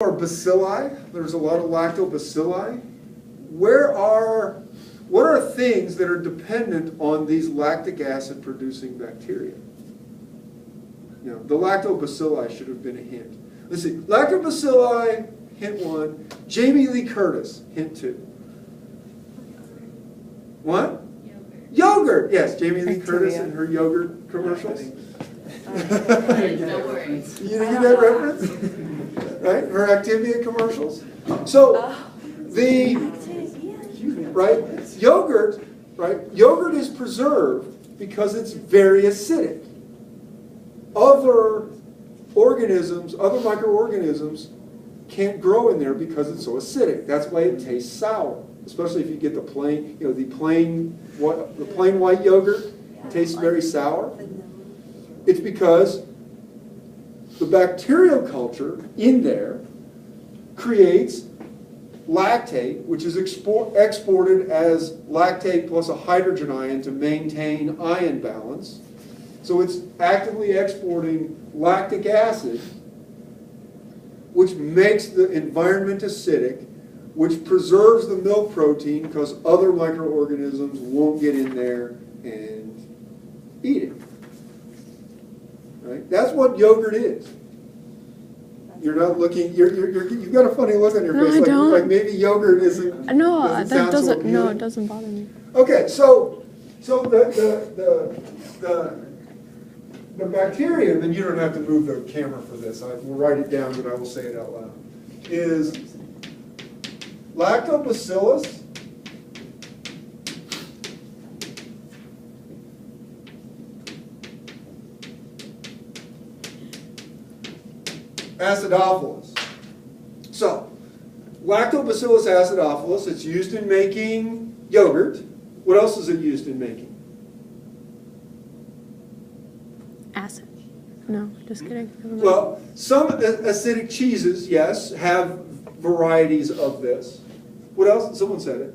Or bacilli, there's a lot of lactobacilli. What are things that are dependent on these lactic acid producing bacteria? You know, the lactobacilli should have been a hint. Let's see, lactobacilli, hint 1. Jamie Lee Curtis, hint 2. What? Yogurt. Yes, Jamie Lee Curtis and her yogurt commercials. No worries. You didn't get that reference? Right? Her Activia commercials. So yogurt, right? Yogurt is preserved because it's very acidic. Other organisms, other microorganisms can't grow in there because it's so acidic. That's why it tastes sour. Especially if you get the plain, the plain white yogurt, it tastes very sour. It's because the bacterial culture in there creates lactate, which is exported as lactate plus a hydrogen ion to maintain ion balance. So it's actively exporting lactic acid, which makes the environment acidic, which preserves the milk protein because other microorganisms won't get in there and eat it. Right? That's what yogurt is. You're not looking. You've got a funny look on your face. I don't. Like maybe yogurt isn't. No, doesn't that doesn't. So No, it doesn't bother me. Okay, so the bacteria, and then you don't have to move the camera for this. I will write it down, but I will say it out loud. Is Lactobacillus acidophilus. So, Lactobacillus acidophilus, it's used in making yogurt. What else is it used in making? Acid. No, just kidding. Well, some acidic cheeses, yes, have varieties of this. What else? Someone said it.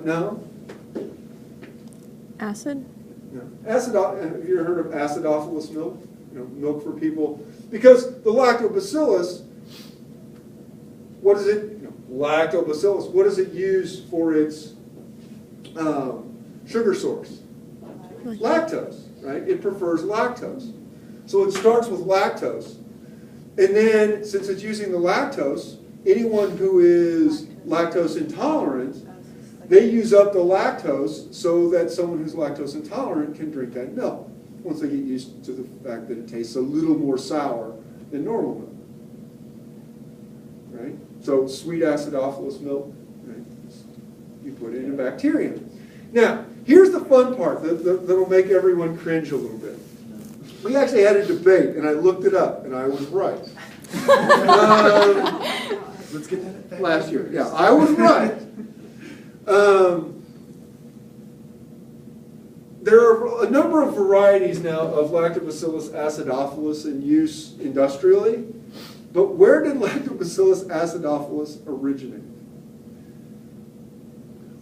No? Acid? No. Have you ever heard of acidophilus milk? Milk for people. Because the lactobacillus, what is it? Lactobacillus, what does it use for its sugar source? Lactose, right? It prefers lactose. So it starts with lactose. And then, since it's using the lactose, anyone who is lactose intolerant, they use up the lactose so that someone who's lactose intolerant can drink that milk once they get used to the fact that it tastes a little more sour than normal milk. Right? So sweet acidophilus milk, right? You put it in a bacterium. Now, here's the fun part that'll make everyone cringe a little bit. We actually had a debate, and I looked it up, and I was right. Let's get that last year. Yeah, I was right. There are a number of varieties now of Lactobacillus acidophilus in use industrially, but where did Lactobacillus acidophilus originate?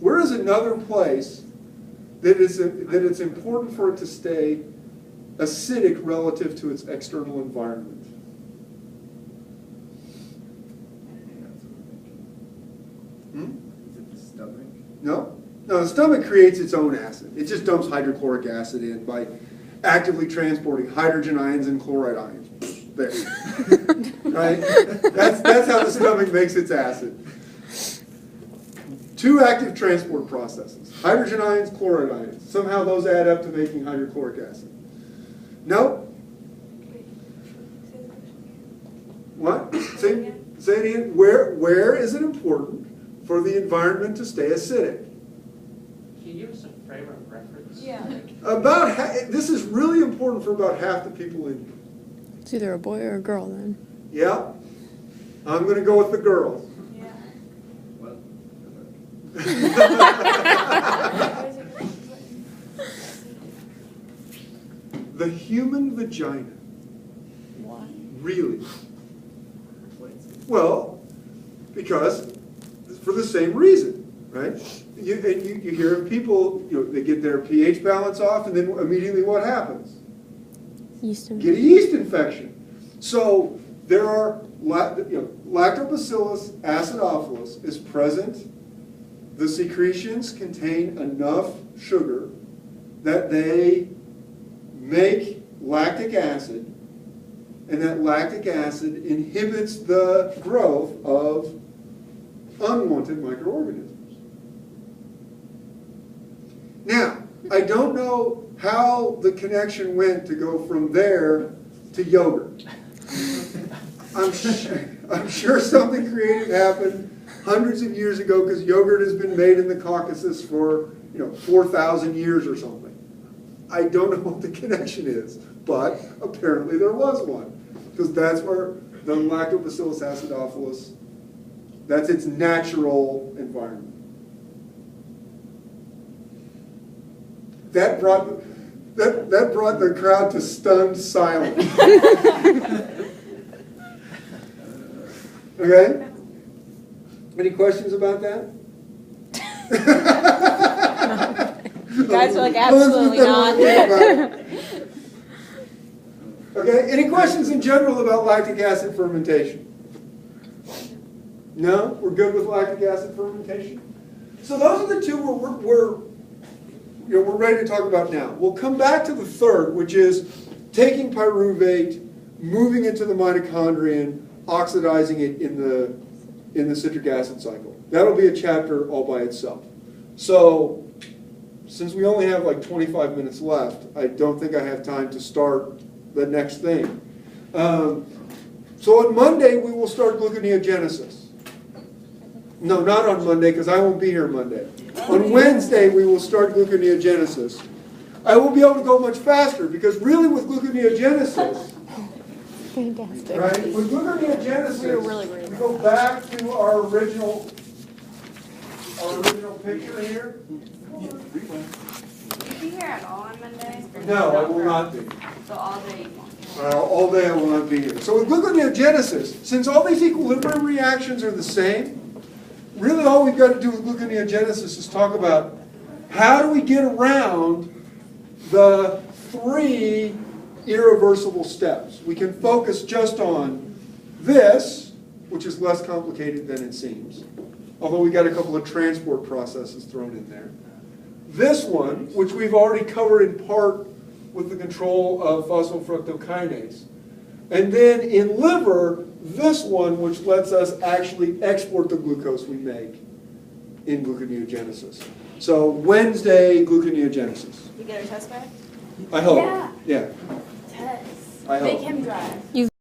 Where is another place that it's important for it to stay acidic relative to its external environment? Is it the stomach? No. No, the stomach creates its own acid. It just dumps hydrochloric acid in by actively transporting hydrogen ions and chloride ions. There. Right? That's how the stomach makes its acid. Two active transport processes. Hydrogen ions, chloride ions. Somehow those add up to making hydrochloric acid. No? What? Say it again. Where is it important for the environment to stay acidic? Can you give us a frame of reference? Yeah. This is really important for about half the people in here. It's either a boy or a girl then. Yeah? I'm going to go with the girls. Yeah. Well, The human vagina. Why? Really? Well, because for the same reason, right? You hear of people, they get their pH balance off, and then immediately what happens? Yeast infection. Get a yeast infection. So there are, Lactobacillus acidophilus is present. The secretions contain enough sugar that they make lactic acid, and that lactic acid inhibits the growth of unwanted microorganisms. Now, I don't know how the connection went to go from there to yogurt. I'm sure something creative happened hundreds of years ago, because yogurt has been made in the Caucasus for 4,000 years or something. I don't know what the connection is, but apparently there was one, because that's where the Lactobacillus acidophilus, that's its natural environment. That brought the crowd to stunned silence. Okay? Any questions about that? You guys are like, absolutely not. Okay, any questions in general about lactic acid fermentation? No? We're good with lactic acid fermentation? So those are the two we're ready to talk about now. We'll come back to the third, which is taking pyruvate, moving it to the mitochondrion, oxidizing it in the citric acid cycle. That'll be a chapter all by itself. So, since we only have like 25 minutes left, I don't think I have time to start the next thing. So on Monday, we will start gluconeogenesis. No, not on Monday, because I won't be here Monday. On Wednesday, we will start gluconeogenesis. I will be able to go much faster, because really with gluconeogenesis, Fantastic. right? With gluconeogenesis, We were really we go back to our original picture here. Will you be here at all on Monday? No, I will not be. So all day you won't. All day I will not be here. So with gluconeogenesis, since all these equilibrium reactions are the same, really all we've got to do with gluconeogenesis is talk about how do we get around the 3 irreversible steps. We can focus just on this, which is less complicated than it seems, although we got a couple of transport processes thrown in there. This one, which we've already covered in part with the control of phosphofructokinase. And then in liver, this one, which lets us actually export the glucose we make in gluconeogenesis. So Wednesday, gluconeogenesis. You get our test back? I hope. Yeah. Yeah. Test. I hope. Make him drive.